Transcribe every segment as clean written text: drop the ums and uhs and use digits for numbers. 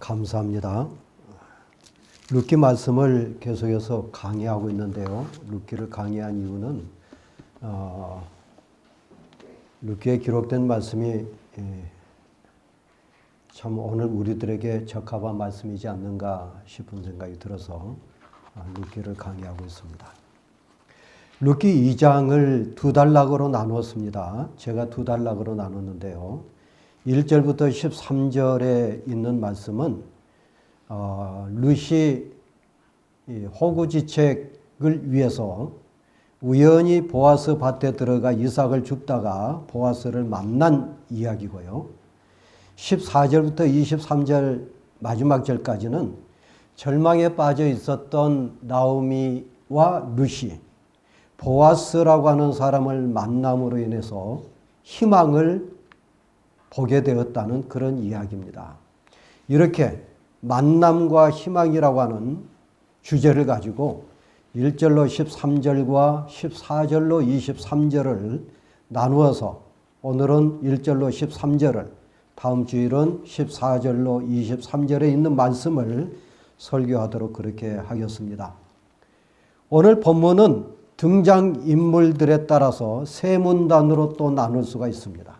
감사합니다. 룻기 말씀을 계속해서 강의하고 있는데요. 룻기를 강의한 이유는 룻기에 기록된 말씀이 참 오늘 우리들에게 적합한 말씀이지 않는가 싶은 생각이 들어서 룻기를 강의하고 있습니다. 룻기 2장을 두 단락으로 나누었습니다. 제가 두 단락으로 나눴는데요. 1절부터 13절에 있는 말씀은 룻이 호구지책을 위해서 우연히 보아스 밭에 들어가 이삭을 줍다가 보아스를 만난 이야기고요. 14절부터 23절 마지막 절까지는 절망에 빠져 있었던 나오미와 룻이 보아스라고 하는 사람을 만남으로 인해서 희망을 보게 되었다는 그런 이야기입니다. 이렇게 만남과 희망이라고 하는 주제를 가지고 1절로 13절과 14절로 23절을 나누어서 오늘은 1절로 13절을, 다음 주일은 14절로 23절에 있는 말씀을 설교하도록 그렇게 하겠습니다. 오늘 본문은 등장인물들에 따라서 세 문단으로 또 나눌 수가 있습니다.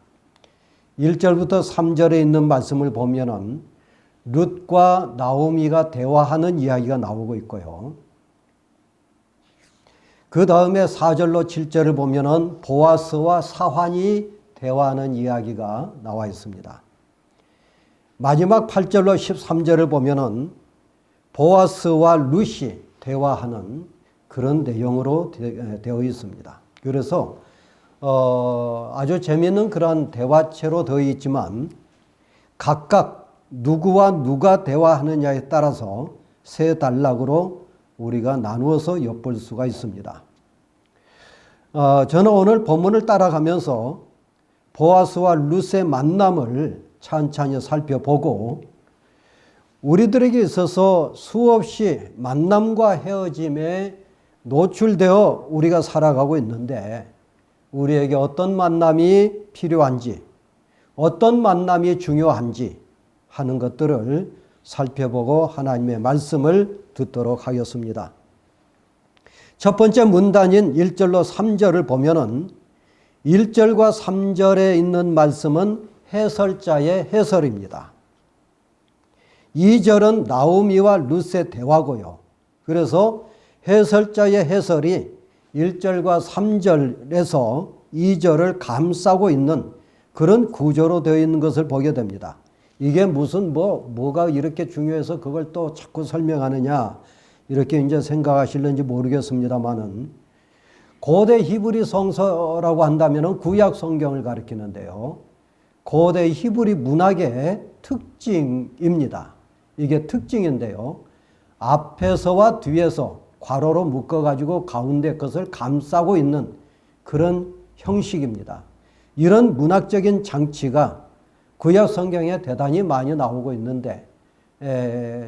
1절부터 3절에 있는 말씀을 보면은 룻과 나오미가 대화하는 이야기가 나오고 있고요. 그 다음에 4절로 7절을 보면은 보아스와 사환이 대화하는 이야기가 나와 있습니다. 마지막 8절로 13절을 보면은 보아스와 룻이 대화하는 그런 내용으로 되어 있습니다. 그래서 아주 재미있는 그런 대화체로 되어 있지만 각각 누구와 누가 대화하느냐에 따라서 세 단락으로 우리가 나누어서 엿볼 수가 있습니다. 저는 오늘 본문을 따라가면서 보아스와 룻의 만남을 찬찬히 살펴보고 우리들에게 있어서 수없이 만남과 헤어짐에 노출되어 우리가 살아가고 있는데 우리에게 어떤 만남이 필요한지, 어떤 만남이 중요한지 하는 것들을 살펴보고 하나님의 말씀을 듣도록 하겠습니다. 첫 번째 문단인 1절로 3절을 보면은 1절과 3절에 있는 말씀은 해설자의 해설입니다. 2절은 나오미와 룻의 대화고요. 그래서 해설자의 해설이 1절과 3절에서 2절을 감싸고 있는 그런 구조로 되어 있는 것을 보게 됩니다. 이게 무슨 뭐가 이렇게 중요해서 그걸 또 자꾸 설명하느냐 이렇게 이제 생각하실는지 모르겠습니다만은 고대 히브리 성서라고 한다면은 구약 성경을 가리키는데요. 고대 히브리 문학의 특징입니다. 이게 특징인데요. 앞에서와 뒤에서 괄호로 묶어가지고 가운데 것을 감싸고 있는 그런 형식입니다. 이런 문학적인 장치가 구약 성경에 대단히 많이 나오고 있는데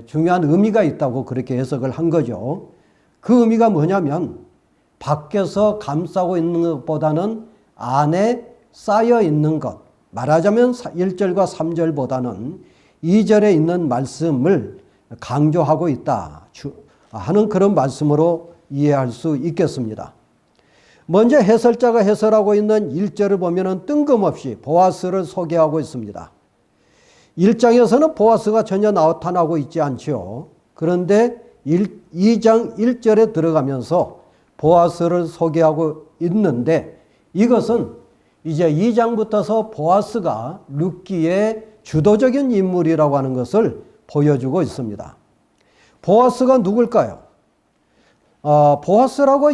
중요한 의미가 있다고 그렇게 해석을 한 거죠. 그 의미가 뭐냐면 밖에서 감싸고 있는 것보다는 안에 쌓여 있는 것, 말하자면 1절과 3절보다는 2절에 있는 말씀을 강조하고 있다 하는 그런 말씀으로 이해할 수 있겠습니다. 먼저 해설자가 해설하고 있는 1절을 보면 뜬금없이 보아스를 소개하고 있습니다. 1장에서는 보아스가 전혀 나타나고 있지 않죠. 그런데 2장 1절에 들어가면서 보아스를 소개하고 있는데 이것은 이제 2장부터서 보아스가 룻기의 주도적인 인물이라고 하는 것을 보여주고 있습니다. 보아스가 누굴까요? 보아스라고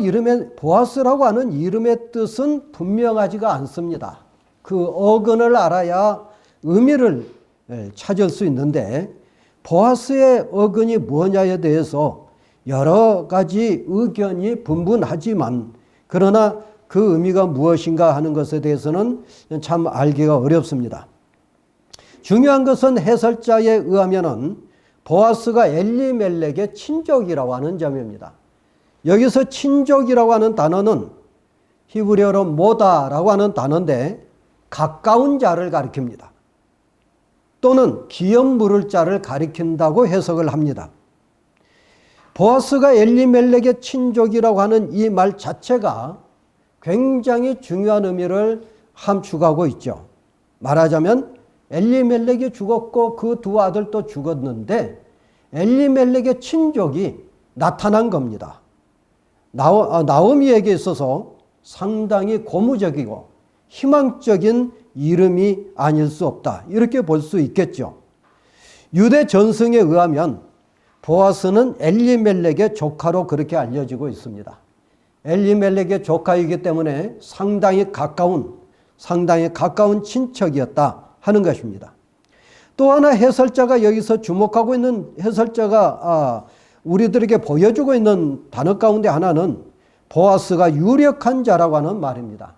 하는 이름의 뜻은 분명하지가 않습니다. 그 어근을 알아야 의미를 찾을 수 있는데 보아스의 어근이 뭐냐에 대해서 여러 가지 의견이 분분하지만 그러나 그 의미가 무엇인가 하는 것에 대해서는 참 알기가 어렵습니다. 중요한 것은 해설자에 의하면은 보아스가 엘리멜렉의 친족이라고 하는 점입니다. 여기서 친족이라고 하는 단어는 히브리어로 모다라고 하는 단어인데 가까운 자를 가리킵니다. 또는 기업 물을 자를 가리킨다고 해석을 합니다. 보아스가 엘리멜렉의 친족이라고 하는 이 말 자체가 굉장히 중요한 의미를 함축하고 있죠. 말하자면 엘리멜렉이 죽었고 그 두 아들도 죽었는데 엘리멜렉의 친족이 나타난 겁니다. 나오미에게 있어서 상당히 고무적이고 희망적인 이름이 아닐 수 없다. 이렇게 볼 수 있겠죠. 유대 전승에 의하면 보아스는 엘리멜렉의 조카로 그렇게 알려지고 있습니다. 엘리멜렉의 조카이기 때문에 상당히 가까운 친척이었다 하는 것입니다. 또 하나 해설자가 여기서 주목하고 있는 해설자가 우리들에게 보여주고 있는 단어 가운데 하나는 보아스가 유력한 자라고 하는 말입니다.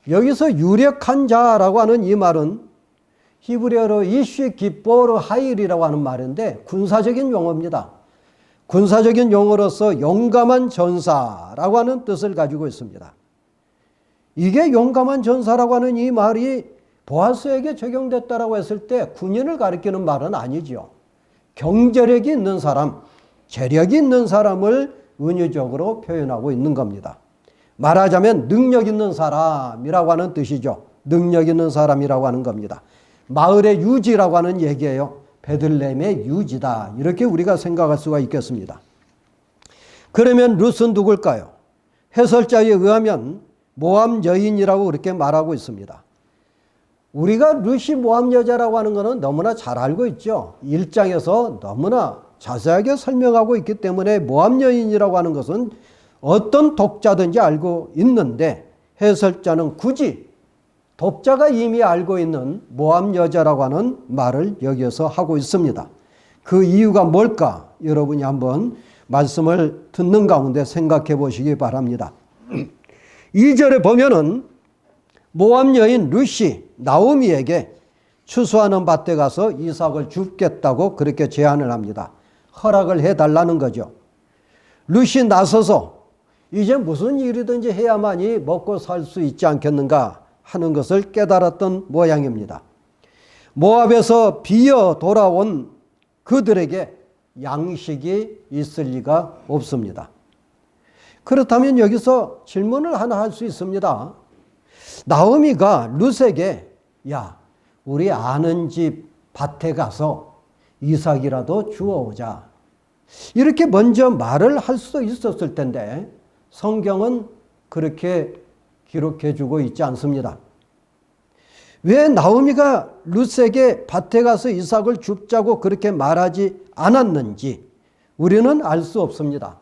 여기서 유력한 자라고 하는 이 말은 히브리어로 이쉬 기보르 하일이라고 하는 말인데 군사적인 용어입니다. 군사적인 용어로서 용감한 전사라고 하는 뜻을 가지고 있습니다. 이게 용감한 전사라고 하는 이 말이 보아스에게 적용됐다라고 했을 때 군인을 가리키는 말은 아니죠. 경제력이 있는 사람, 재력이 있는 사람을 은유적으로 표현하고 있는 겁니다. 말하자면 능력 있는 사람이라고 하는 뜻이죠. 능력 있는 사람이라고 하는 겁니다. 마을의 유지라고 하는 얘기예요. 베들레헴의 유지다. 이렇게 우리가 생각할 수가 있겠습니다. 그러면 룻은 누굴까요? 해설자에 의하면 모압 여인이라고 그렇게 말하고 있습니다. 우리가 룻이 모압 여자라고 하는 것은 너무나 잘 알고 있죠. 1장에서 너무나 자세하게 설명하고 있기 때문에 모압 여인이라고 하는 것은 어떤 독자든지 알고 있는데 해설자는 굳이 독자가 이미 알고 있는 모압 여자라고 하는 말을 여기서 하고 있습니다. 그 이유가 뭘까? 여러분이 한번 말씀을 듣는 가운데 생각해 보시기 바랍니다. 2절에 보면은 모압 여인 룻이 나오미에게 추수하는 밭에 가서 이삭을 줍겠다고 그렇게 제안을 합니다. 허락을 해달라는 거죠. 룻이 나서서 이제 무슨 일이든지 해야만이 먹고 살 수 있지 않겠는가 하는 것을 깨달았던 모양입니다. 모압에서 비어 돌아온 그들에게 양식이 있을 리가 없습니다. 그렇다면 여기서 질문을 하나 할 수 있습니다. 나오미가 룻에게 야, 우리 아는 집 밭에 가서 이삭이라도 주워오자. 이렇게 먼저 말을 할 수도 있었을 텐데 성경은 그렇게 기록해 주고 있지 않습니다. 왜 나오미가 룻에게 밭에 가서 이삭을 줍자고 그렇게 말하지 않았는지 우리는 알 수 없습니다.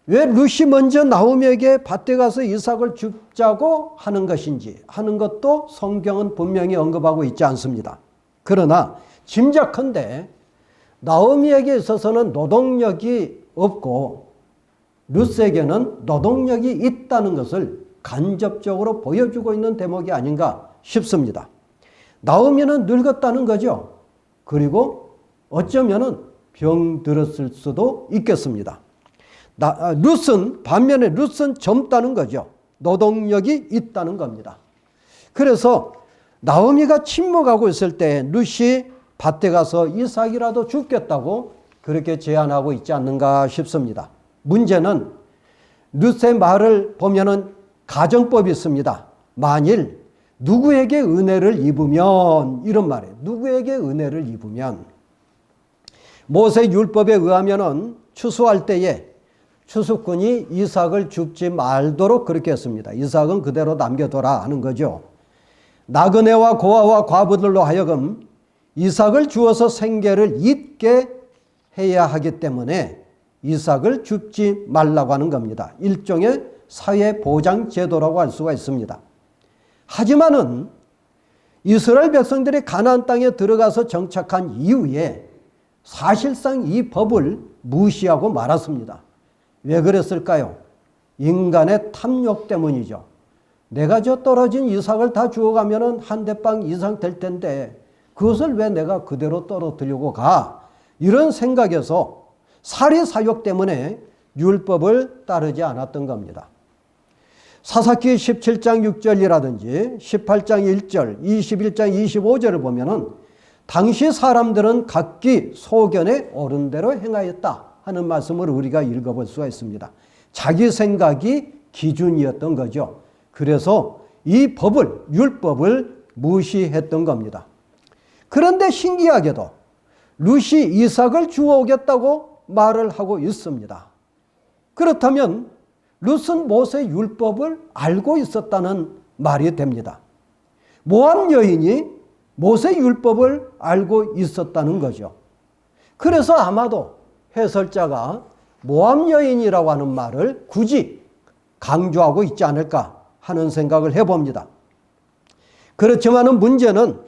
왜 룻이 먼저 나오미에게 밭에 가서 이삭을 줍자고 하는 것인지 하는 것도 성경은 분명히 언급하고 있지 않습니다. 그러나 짐작컨대 나오미에게 있어서는 노동력이 없고 룻에게는 노동력이 있다는 것을 간접적으로 보여주고 있는 대목이 아닌가 싶습니다. 나오미는 늙었다는 거죠. 그리고 어쩌면은 병들었을 수도 있겠습니다. 반면에 룻은 젊다는 거죠. 노동력이 있다는 겁니다. 그래서 나오미가 침묵하고 있을 때 룻이 밭에 가서 이삭이라도 줍겠다고 그렇게 제안하고 있지 않는가 싶습니다. 문제는 룻의 말을 보면은 가정법이 있습니다. 만일 누구에게 은혜를 입으면 이런 말이에요. 누구에게 은혜를 입으면 모세 율법에 의하면은 추수할 때에 추수꾼이 이삭을 줍지 말도록 그렇게 했습니다. 이삭은 그대로 남겨둬라 하는 거죠. 나그네와 고아와 과부들로 하여금 이삭을 주어서 생계를 잇게 해야 하기 때문에 이삭을 줍지 말라고 하는 겁니다. 일종의 사회보장 제도라고 할 수가 있습니다. 하지만은 이스라엘 백성들이 가나안 땅에 들어가서 정착한 이후에 사실상 이 법을 무시하고 말았습니다. 왜 그랬을까요? 인간의 탐욕 때문이죠. 내가 저 떨어진 이삭을 다 주워가면은 한 대빵 이상 될 텐데 그것을 왜 내가 그대로 떨어뜨리고 가? 이런 생각에서 살이 사욕 때문에 율법을 따르지 않았던 겁니다. 사사기 17장 6절이라든지 18장 1절, 21장 25절을 보면은 당시 사람들은 각기 소견에 옳은 대로 행하였다 하는 말씀을 우리가 읽어볼 수가 있습니다. 자기 생각이 기준이었던 거죠. 그래서 이 법을, 율법을 무시했던 겁니다. 그런데 신기하게도 룻이 이삭을 주워오겠다고 말을 하고 있습니다. 그렇다면 룻은 모세 율법을 알고 있었다는 말이 됩니다. 모압 여인이 모세 율법을 알고 있었다는 거죠. 그래서 아마도 해설자가 모압 여인이라고 하는 말을 굳이 강조하고 있지 않을까 하는 생각을 해봅니다. 그렇지만 문제는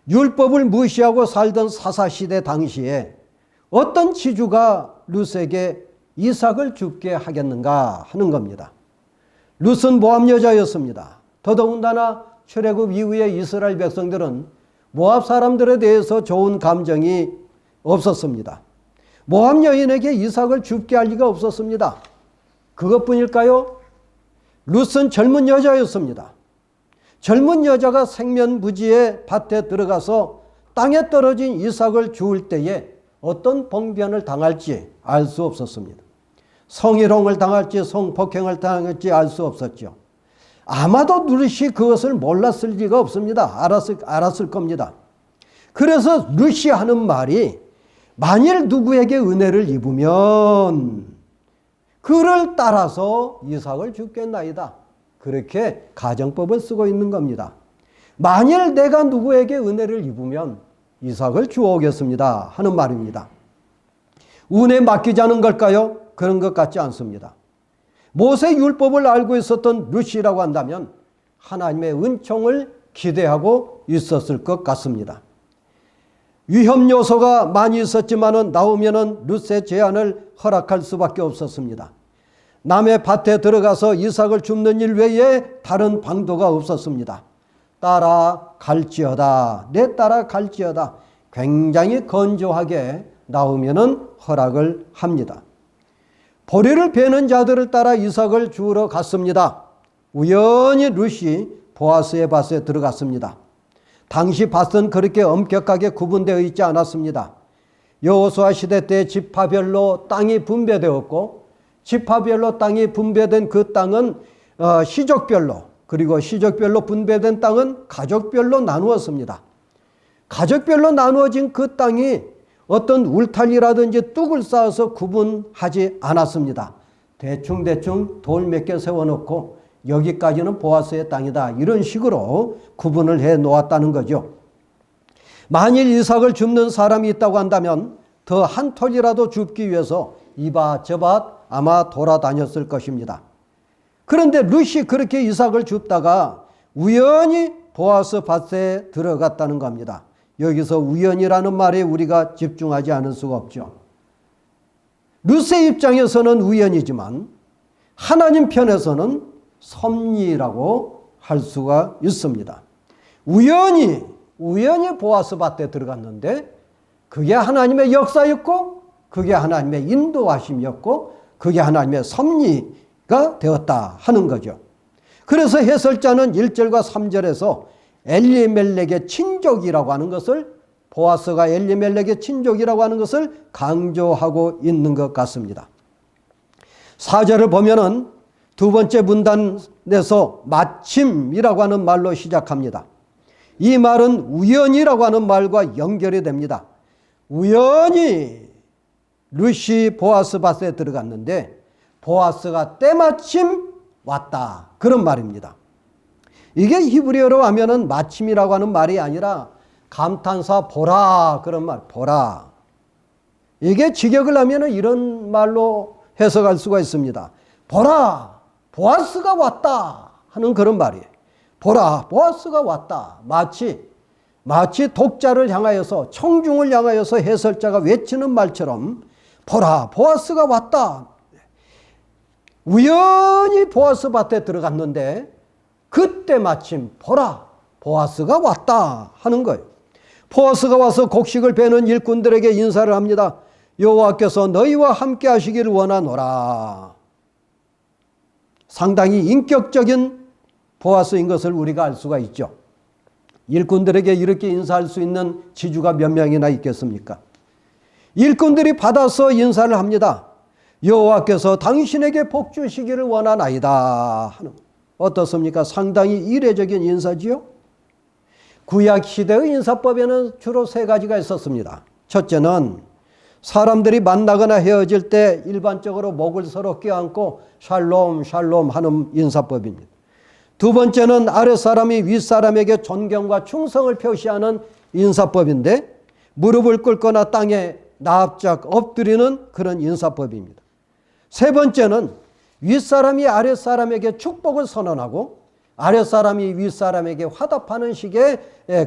율법을 무시하고 살던 사사시대 당시에 어떤 지주가 룻에게 이삭을 죽게 하겠는가 하는 겁니다. 룻은 모압 여자였습니다. 더더군다나 출애굽 이후에 이스라엘 백성들은 모압 사람들에 대해서 좋은 감정이 없었습니다. 모압 여인에게 이삭을 죽게 할 리가 없었습니다. 그것뿐일까요? 룻은 젊은 여자였습니다. 젊은 여자가 생면부지의 밭에 들어가서 땅에 떨어진 이삭을 주울 때에 어떤 봉변을 당할지 알 수 없었습니다. 성희롱을 당할지 성폭행을 당할지 알 수 없었죠. 아마도 룻이 그것을 몰랐을 리가 없습니다. 알았을 겁니다. 그래서 룻이 하는 말이 만일 누구에게 은혜를 입으면 그를 따라서 이삭을 죽겠나이다. 그렇게 가정법을 쓰고 있는 겁니다. 만일 내가 누구에게 은혜를 입으면 이삭을 주어오겠습니다 하는 말입니다. 운에 맡기자는 걸까요? 그런 것 같지 않습니다. 모세 율법을 알고 있었던 룻이라고 한다면 하나님의 은총을 기대하고 있었을 것 같습니다. 위험 요소가 많이 있었지만은 나오면은 룻의 제안을 허락할 수밖에 없었습니다. 남의 밭에 들어가서 이삭을 줍는 일 외에 다른 방도가 없었습니다. 따라갈지어다, 내 따라갈지어다. 굉장히 건조하게 나오면은 허락을 합니다. 보리를 베는 자들을 따라 이삭을 주우러 갔습니다. 우연히 룻이 보아스의 밭에 들어갔습니다. 당시 밭은 그렇게 엄격하게 구분되어 있지 않았습니다. 여호수아 시대 때 지파별로 땅이 분배되었고 지파별로 땅이 분배된 그 땅은 시족별로 그리고 시족별로 분배된 땅은 가족별로 나누었습니다. 가족별로 나누어진 그 땅이 어떤 울타리라든지 뚝을 쌓아서 구분하지 않았습니다. 대충 돌 몇 개 세워놓고 여기까지는 보아스의 땅이다. 이런 식으로 구분을 해 놓았다는 거죠. 만일 이삭을 줍는 사람이 있다고 한다면 더 한 톨이라도 줍기 위해서 이밭 저밭 아마 돌아다녔을 것입니다. 그런데 룻이 그렇게 이삭을 줍다가 우연히 보아스 밭에 들어갔다는 겁니다. 여기서 우연이라는 말에 우리가 집중하지 않을 수가 없죠. 룻의 입장에서는 우연이지만 하나님 편에서는 섭리라고 할 수가 있습니다. 우연히 보아스 밭에 들어갔는데 그게 하나님의 역사였고 그게 하나님의 인도하심이었고 그게 하나님의 섭리가 되었다 하는 거죠. 그래서 해설자는 1절과 3절에서 엘리멜렉의 친족이라고 하는 것을 보아스가 엘리멜렉의 친족이라고 하는 것을 강조하고 있는 것 같습니다. 4절을 보면은 두 번째 문단에서 마침이라고 하는 말로 시작합니다. 이 말은 우연이라고 하는 말과 연결이 됩니다. 우연히 룻이 보아스 밭에 들어갔는데 보아스가 때마침 왔다. 그런 말입니다. 이게 히브리어로 하면은 마침이라고 하는 말이 아니라 감탄사 보라 그런 말 보라. 이게 직역을 하면은 이런 말로 해석할 수가 있습니다. 보라 보아스가 왔다 하는 그런 말이에요. 보라 보아스가 왔다. 마치 독자를 향하여서 청중을 향하여서 해설자가 외치는 말처럼 보라 보아스가 왔다. 우연히 보아스 밭에 들어갔는데 그때 마침 보라 보아스가 왔다 하는 거예요. 보아스가 와서 곡식을 베는 일꾼들에게 인사를 합니다. 여호와께서 너희와 함께 하시기를 원하노라. 상당히 인격적인 보아스인 것을 우리가 알 수가 있죠. 일꾼들에게 이렇게 인사할 수 있는 지주가 몇 명이나 있겠습니까? 일꾼들이 받아서 인사를 합니다. 여호와께서 당신에게 복 주시기를 원하나이다 하는, 어떻습니까? 상당히 이례적인 인사지요. 구약 시대의 인사법에는 주로 세 가지가 있었습니다. 첫째는 사람들이 만나거나 헤어질 때 일반적으로 목을 서로 껴안고 샬롬 샬롬 하는 인사법입니다. 두 번째는 아랫사람이 윗사람에게 존경과 충성을 표시하는 인사법인데 무릎을 꿇거나 땅에 납작 엎드리는 그런 인사법입니다. 세 번째는 윗사람이 아랫사람에게 축복을 선언하고 아랫사람이 윗사람에게 화답하는 식의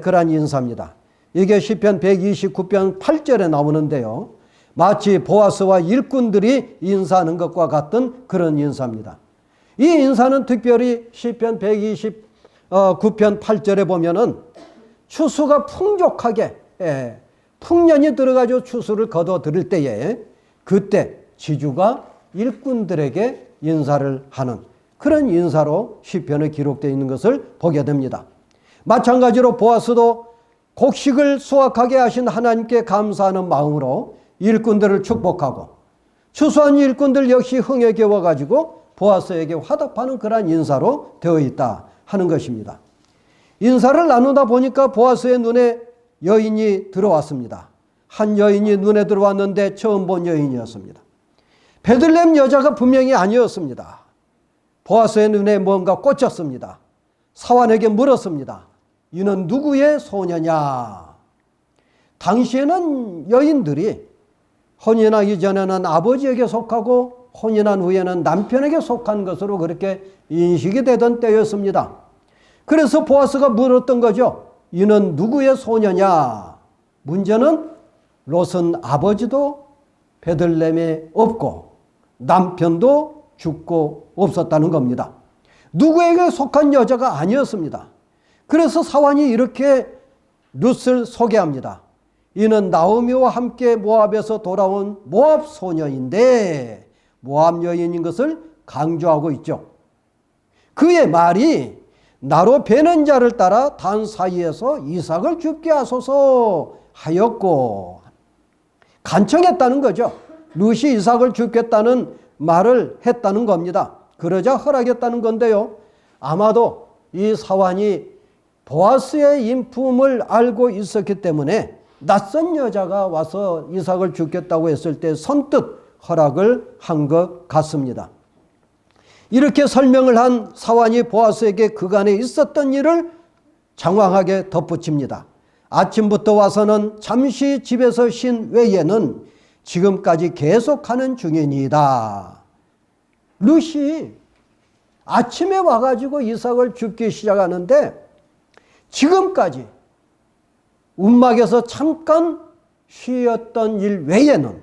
그러한 인사입니다. 이게 시편 129편 8절에 나오는데요. 마치 보아스와 일꾼들이 인사하는 것과 같은 그런 인사입니다. 이 인사는 특별히 시편 129편 8절에 보면은 추수가 풍족하게 풍년이 들어가지고 추수를 거둬 들일 때에 그때 지주가 일꾼들에게 인사를 하는 그런 인사로 시편에 기록되어 있는 것을 보게 됩니다. 마찬가지로 보아스도 곡식을 수확하게 하신 하나님께 감사하는 마음으로 일꾼들을 축복하고 추수한 일꾼들 역시 흥에 겨워가지고 보아스에게 화답하는 그러한 인사로 되어 있다 하는 것입니다. 인사를 나누다 보니까 보아스의 눈에 여인이 들어왔습니다. 한 여인이 눈에 들어왔는데 처음 본 여인이었습니다. 베들레헴 여자가 분명히 아니었습니다. 보아스의 눈에 뭔가 꽂혔습니다. 사환에게 물었습니다. 이는 누구의 소녀냐? 당시에는 여인들이 혼인하기 전에는 아버지에게 속하고 혼인한 후에는 남편에게 속한 것으로 그렇게 인식이 되던 때였습니다. 그래서 보아스가 물었던 거죠. 이는 누구의 소녀냐? 문제는 롯은 아버지도 베들레헴에 없고 남편도 죽고 없었다는 겁니다. 누구에게 속한 여자가 아니었습니다. 그래서 사환이 이렇게 룻을 소개합니다. 이는 나오미와 함께 모압에서 돌아온 모압 소녀인데 모압 여인인 것을 강조하고 있죠. 그의 말이 나로 베는 자를 따라 단 사이에서 이삭을 죽게 하소서 하였고 간청했다는 거죠. 룻이 이삭을 죽겠다는 말을 했다는 겁니다. 그러자 허락했다는 건데요. 아마도 이 사환이 보아스의 인품을 알고 있었기 때문에 낯선 여자가 와서 이삭을 죽겠다고 했을 때 선뜻 허락을 한 것 같습니다. 이렇게 설명을 한 사환이 보아스에게 그간에 있었던 일을 장황하게 덧붙입니다. 아침부터 와서는 잠시 집에서 쉰 외에는 지금까지 계속하는 중이니이다. 룻이 아침에 와가지고 이삭을 줍기 시작하는데 지금까지 움막에서 잠깐 쉬었던 일 외에는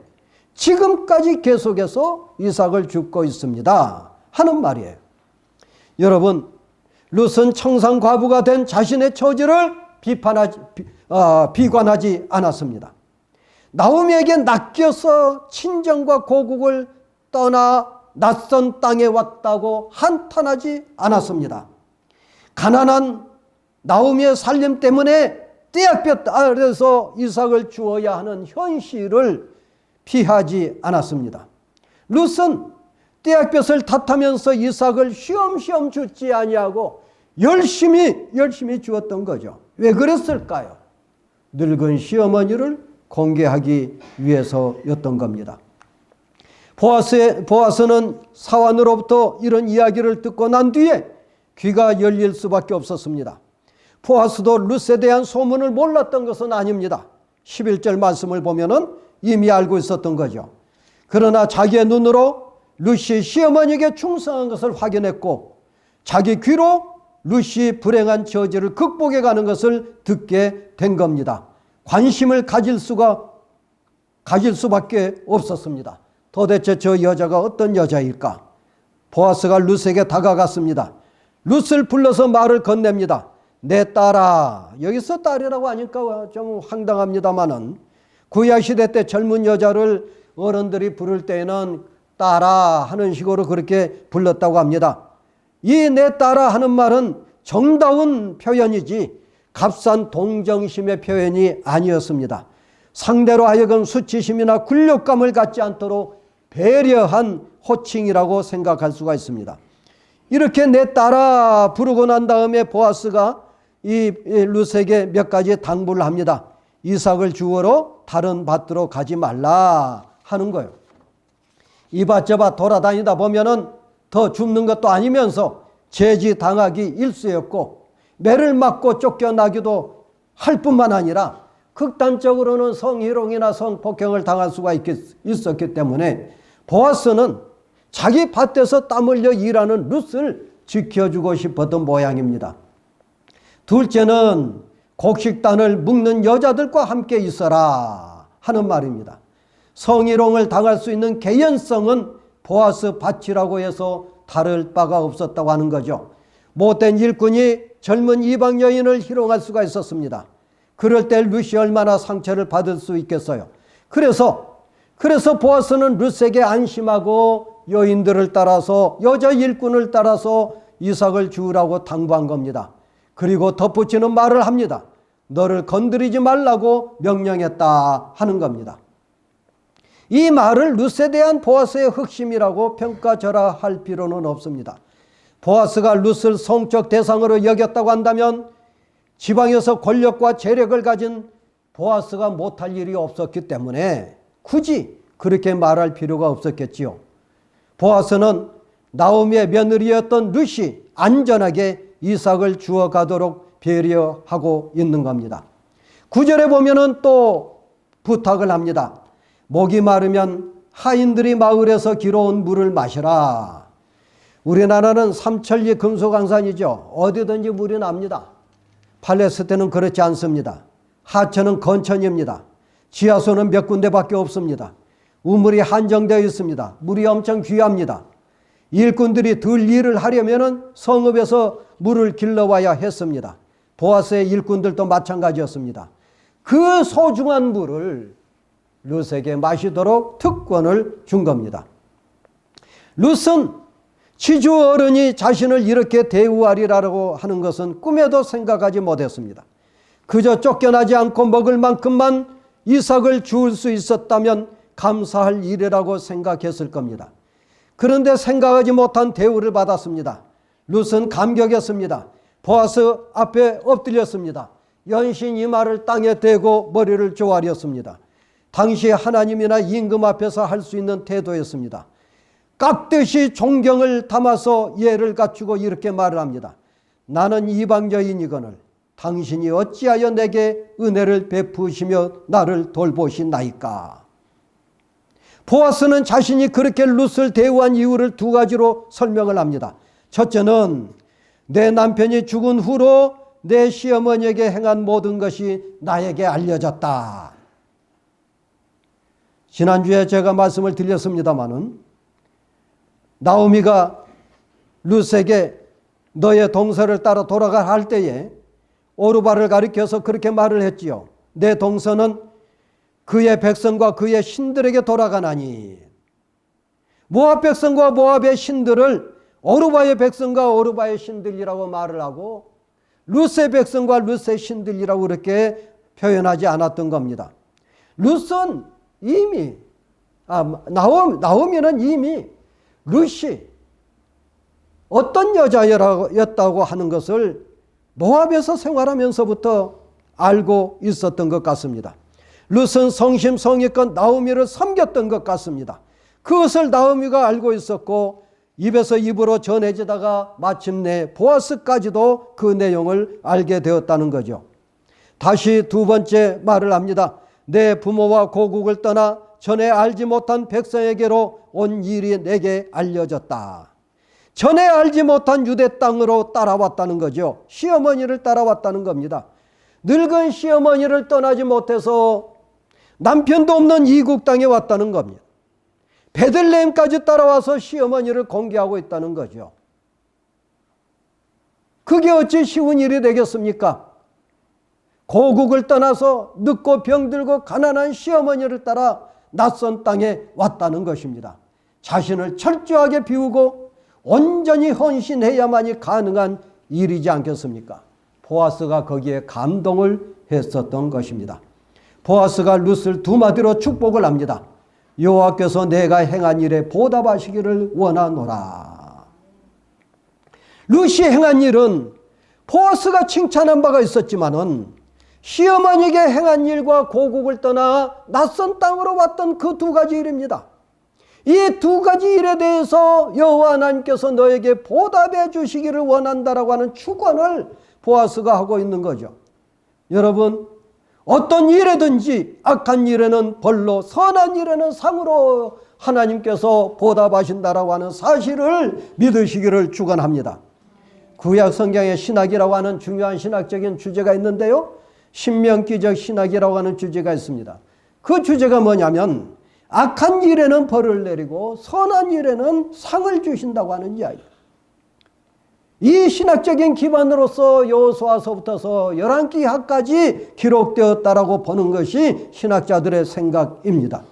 지금까지 계속해서 이삭을 줍고 있습니다 하는 말이에요. 여러분, 룻은 청산 과부가 된 자신의 처지를 비관하지 않았습니다. 나오미에게 낚여서 친정과 고국을 떠나 낯선 땅에 왔다고 한탄하지 않았습니다. 가난한 나오미의 살림 때문에 떼약볕 아래서 이삭을 주어야 하는 현실을 피하지 않았습니다. 룻은 떼약볕을 탓하면서 이삭을 쉬엄쉬엄 주지 아니하고 열심히 주었던 거죠. 왜 그랬을까요? 늙은 시어머니를 공개하기 위해서였던 겁니다. 보아스는 사환으로부터 이런 이야기를 듣고 난 뒤에 귀가 열릴 수밖에 없었습니다. 보아스도 룻에 대한 소문을 몰랐던 것은 아닙니다. 11절 말씀을 보면은 이미 알고 있었던 거죠. 그러나 자기의 눈으로 룻이 시어머니에게 충성한 것을 확인했고 자기 귀로 룻이 불행한 처지를 극복해 가는 것을 듣게 된 겁니다. 관심을 가질 수밖에 없었습니다. 도대체 저 여자가 어떤 여자일까? 보아스가 룻에게 다가갔습니다. 룻을 불러서 말을 건넵니다. 내 딸아. 여기서 딸이라고 하니까 좀 황당합니다마는 구약시대 때 젊은 여자를 어른들이 부를 때에는 딸아 하는 식으로 그렇게 불렀다고 합니다. 이 내 딸아 하는 말은 정다운 표현이지 값싼 동정심의 표현이 아니었습니다. 상대로 하여금 수치심이나 굴욕감을 갖지 않도록 배려한 호칭이라고 생각할 수가 있습니다. 이렇게 내따라 부르고 난 다음에 보아스가 이 룻에게 몇 가지 당부를 합니다. 이삭을 주우러 다른 밭으로 가지 말라 하는 거예요. 이 밭 저 밭 돌아다니다 보면은 더 줍는 것도 아니면서 제지 당하기 일쑤였고 매를 맞고 쫓겨나기도 할 뿐만 아니라 극단적으로는 성희롱이나 성폭행을 당할 수가 있었기 때문에 보아스는 자기 밭에서 땀 흘려 일하는 룻을 지켜주고 싶었던 모양입니다. 둘째는 곡식단을 묶는 여자들과 함께 있어라 하는 말입니다. 성희롱을 당할 수 있는 개연성은 보아스 밭이라고 해서 다를 바가 없었다고 하는 거죠. 못된 일꾼이 젊은 이방 여인을 희롱할 수가 있었습니다. 그럴 때 룻이 얼마나 상처를 받을 수 있겠어요. 그래서 보아스는 룻에게 안심하고 여인들을 따라서 여자 일꾼을 따라서 이삭을 주우라고 당부한 겁니다. 그리고 덧붙이는 말을 합니다. 너를 건드리지 말라고 명령했다 하는 겁니다. 이 말을 룻에 대한 보아스의 흑심이라고 평가절하할 필요는 없습니다. 보아스가 룻을 성적 대상으로 여겼다고 한다면 지방에서 권력과 재력을 가진 보아스가 못할 일이 없었기 때문에 굳이 그렇게 말할 필요가 없었겠지요. 보아스는 나오미의 며느리였던 룻이 안전하게 이삭을 주워가도록 배려하고 있는 겁니다. 9절에 보면은 또 부탁을 합니다. 목이 마르면 하인들이 마을에서 길어온 물을 마시라. 우리나라는 삼천리 금소강산이죠. 어디든지 물이 납니다. 팔레스타인은 그렇지 않습니다. 하천은 건천입니다. 지하수는 몇 군데밖에 없습니다. 우물이 한정되어 있습니다. 물이 엄청 귀합니다. 일꾼들이 들 일을 하려면 성읍에서 물을 길러와야 했습니다. 보아스의 일꾼들도 마찬가지였습니다. 그 소중한 물을 룻에게 마시도록 특권을 준 겁니다. 룻은 지주 어른이 자신을 이렇게 대우하리라고 하는 것은 꿈에도 생각하지 못했습니다. 그저 쫓겨나지 않고 먹을 만큼만 이삭을 주울 수 있었다면 감사할 일이라고 생각했을 겁니다. 그런데 생각하지 못한 대우를 받았습니다. 룻은 감격했습니다. 보아스 앞에 엎드렸습니다. 연신 이마를 땅에 대고 머리를 조아렸습니다. 당시 하나님이나 임금 앞에서 할 수 있는 태도였습니다. 깍듯이 존경을 담아서 예를 갖추고 이렇게 말을 합니다. 나는 이방 여인이거늘 당신이 어찌하여 내게 은혜를 베푸시며 나를 돌보시나이까. 보아스는 자신이 그렇게 룻을 대우한 이유를 두 가지로 설명을 합니다. 첫째는 내 남편이 죽은 후로 내 시어머니에게 행한 모든 것이 나에게 알려졌다. 지난주에 제가 말씀을 드렸습니다마는 나오미가 룻에게 너의 동서를 따라 돌아가 할 때에 오르바를 가리켜서 그렇게 말을 했지요. 내 동서는 그의 백성과 그의 신들에게 돌아가나니. 모압 백성과 모압의 신들을 오르바의 백성과 오르바의 신들이라고 말을 하고 룻의 백성과 룻의 신들이라고 그렇게 표현하지 않았던 겁니다. 룻은 이미 나오미는 이미 룻이 어떤 여자였다고 하는 것을 모압에서 생활하면서부터 알고 있었던 것 같습니다. 룻은 성심성의껏 나오미를 섬겼던 것 같습니다. 그것을 나오미가 알고 있었고 입에서 입으로 전해지다가 마침내 보아스까지도 그 내용을 알게 되었다는 거죠. 다시 두 번째 말을 합니다. 내 부모와 고국을 떠나 전에 알지 못한 백성에게로 온 일이 내게 알려졌다. 전에 알지 못한 유대 땅으로 따라왔다는 거죠. 시어머니를 따라왔다는 겁니다. 늙은 시어머니를 떠나지 못해서 남편도 없는 이국 땅에 왔다는 겁니다. 베들레헴까지 따라와서 시어머니를 공개하고 있다는 거죠. 그게 어찌 쉬운 일이 되겠습니까? 고국을 떠나서 늙고 병들고 가난한 시어머니를 따라 낯선 땅에 왔다는 것입니다. 자신을 철저하게 비우고 온전히 헌신해야만이 가능한 일이지 않겠습니까? 보아스가 거기에 감동을 했었던 것입니다. 보아스가 룻을 두 마디로 축복을 합니다. 여호와께서 내가 행한 일에 보답하시기를 원하노라. 룻이 행한 일은 보아스가 칭찬한 바가 있었지만은 시어머니에게 행한 일과 고국을 떠나 낯선 땅으로 왔던 그 두 가지 일입니다. 이 두 가지 일에 대해서 여호와 하나님께서 너에게 보답해 주시기를 원한다라고 하는 축원을 보아스가 하고 있는 거죠. 여러분, 어떤 일에든지 악한 일에는 벌로, 선한 일에는 상으로 하나님께서 보답하신다라고 하는 사실을 믿으시기를 축원합니다. 구약 성경에 신학이라고 하는 중요한 신학적인 주제가 있는데요. 신명기적 신학이라고 하는 주제가 있습니다. 그 주제가 뭐냐면 악한 일에는 벌을 내리고 선한 일에는 상을 주신다고 하는 이야기. 이 신학적인 기반으로서 여호수아서부터서 열왕기하까지 기록되었다라고 보는 것이 신학자들의 생각입니다.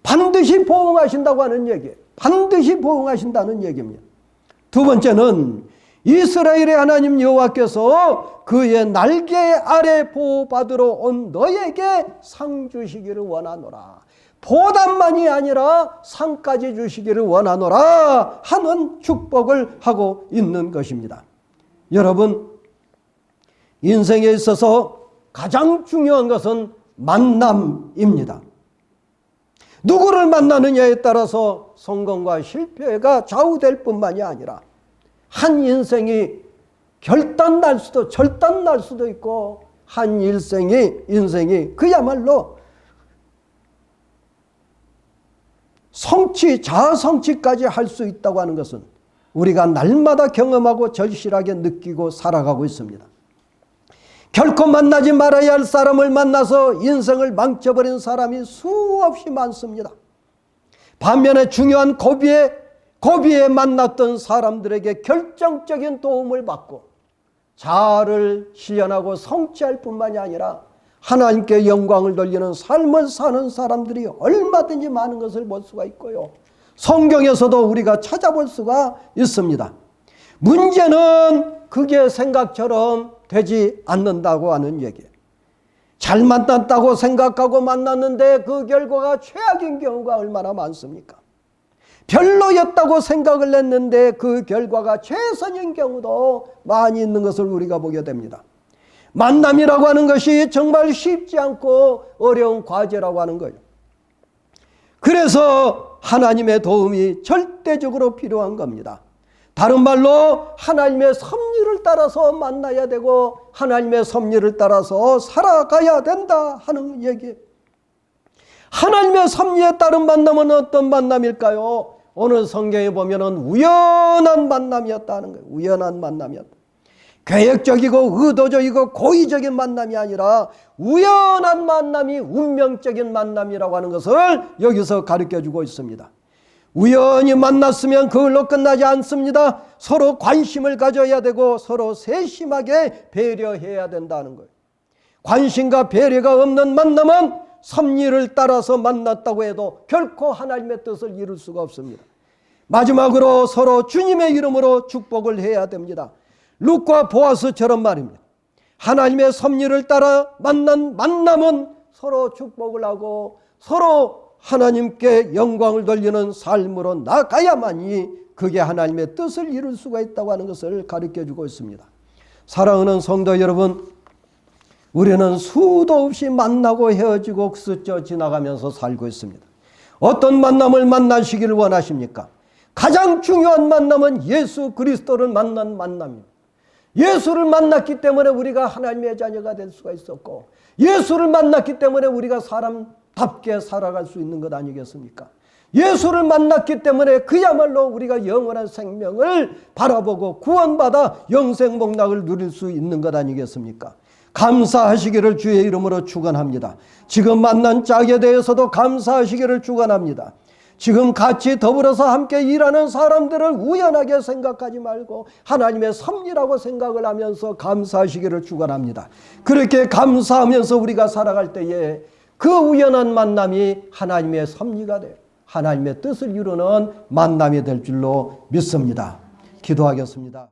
반드시 보응하신다고 하는 얘기예요. 반드시 보응하신다는 얘기입니다. 두 번째는 이스라엘의 하나님 여호와께서 그의 날개 아래 보호받으러 온 너에게 상 주시기를 원하노라. 보답만이 아니라 상까지 주시기를 원하노라 하는 축복을 하고 있는 것입니다. 여러분, 인생에 있어서 가장 중요한 것은 만남입니다. 누구를 만나느냐에 따라서 성공과 실패가 좌우될 뿐만이 아니라 한 인생이 절단날 수도 있고 한 인생이 그야말로 자아성취까지 할 수 있다고 하는 것은 우리가 날마다 경험하고 절실하게 느끼고 살아가고 있습니다. 결코 만나지 말아야 할 사람을 만나서 인생을 망쳐버린 사람이 수없이 많습니다. 반면에 중요한 고비에 만났던 사람들에게 결정적인 도움을 받고 자아를 실현하고 성취할 뿐만이 아니라 하나님께 영광을 돌리는 삶을 사는 사람들이 얼마든지 많은 것을 볼 수가 있고요. 성경에서도 우리가 찾아볼 수가 있습니다. 문제는 그게 생각처럼 되지 않는다고 하는 얘기예요. 잘 만났다고 생각하고 만났는데 그 결과가 최악인 경우가 얼마나 많습니까? 별로였다고 생각을 했는데 그 결과가 최선인 경우도 많이 있는 것을 우리가 보게 됩니다. 만남이라고 하는 것이 정말 쉽지 않고 어려운 과제라고 하는 거예요. 그래서 하나님의 도움이 절대적으로 필요한 겁니다. 다른 말로 하나님의 섭리를 따라서 만나야 되고 하나님의 섭리를 따라서 살아가야 된다 하는 얘기예요. 하나님의 섭리에 따른 만남은 어떤 만남일까요? 오늘 성경에 보면은 우연한 만남이었다는 거예요. 우연한 만남이었다. 계획적이고 의도적이고 고의적인 만남이 아니라 우연한 만남이 운명적인 만남이라고 하는 것을 여기서 가르쳐주고 있습니다. 우연히 만났으면 그걸로 끝나지 않습니다. 서로 관심을 가져야 되고 서로 세심하게 배려해야 된다는 거예요. 관심과 배려가 없는 만남은 섭리를 따라서 만났다고 해도 결코 하나님의 뜻을 이룰 수가 없습니다. 마지막으로 서로 주님의 이름으로 축복을 해야 됩니다. 룻과 보아스처럼 말입니다. 하나님의 섭리를 따라 만난 만남은 서로 축복을 하고 서로 하나님께 영광을 돌리는 삶으로 나가야만이 그게 하나님의 뜻을 이룰 수가 있다고 하는 것을 가르쳐주고 있습니다. 사랑하는 성도 여러분, 우리는 수도 없이 만나고 헤어지고 스쳐 지나가면서 살고 있습니다. 어떤 만남을 만나시기를 원하십니까? 가장 중요한 만남은 예수 그리스도를 만난 만남입니다. 예수를 만났기 때문에 우리가 하나님의 자녀가 될 수가 있었고 예수를 만났기 때문에 우리가 사람답게 살아갈 수 있는 것 아니겠습니까? 예수를 만났기 때문에 그야말로 우리가 영원한 생명을 바라보고 구원받아 영생 복락을 누릴 수 있는 것 아니겠습니까? 감사하시기를 주의 이름으로 축원합니다. 지금 만난 짝에 대해서도 감사하시기를 축원합니다. 지금 같이 더불어서 함께 일하는 사람들을 우연하게 생각하지 말고 하나님의 섭리라고 생각을 하면서 감사하시기를 축원합니다. 그렇게 감사하면서 우리가 살아갈 때에 그 우연한 만남이 하나님의 섭리가 돼요. 하나님의 뜻을 이루는 만남이 될 줄로 믿습니다. 기도하겠습니다.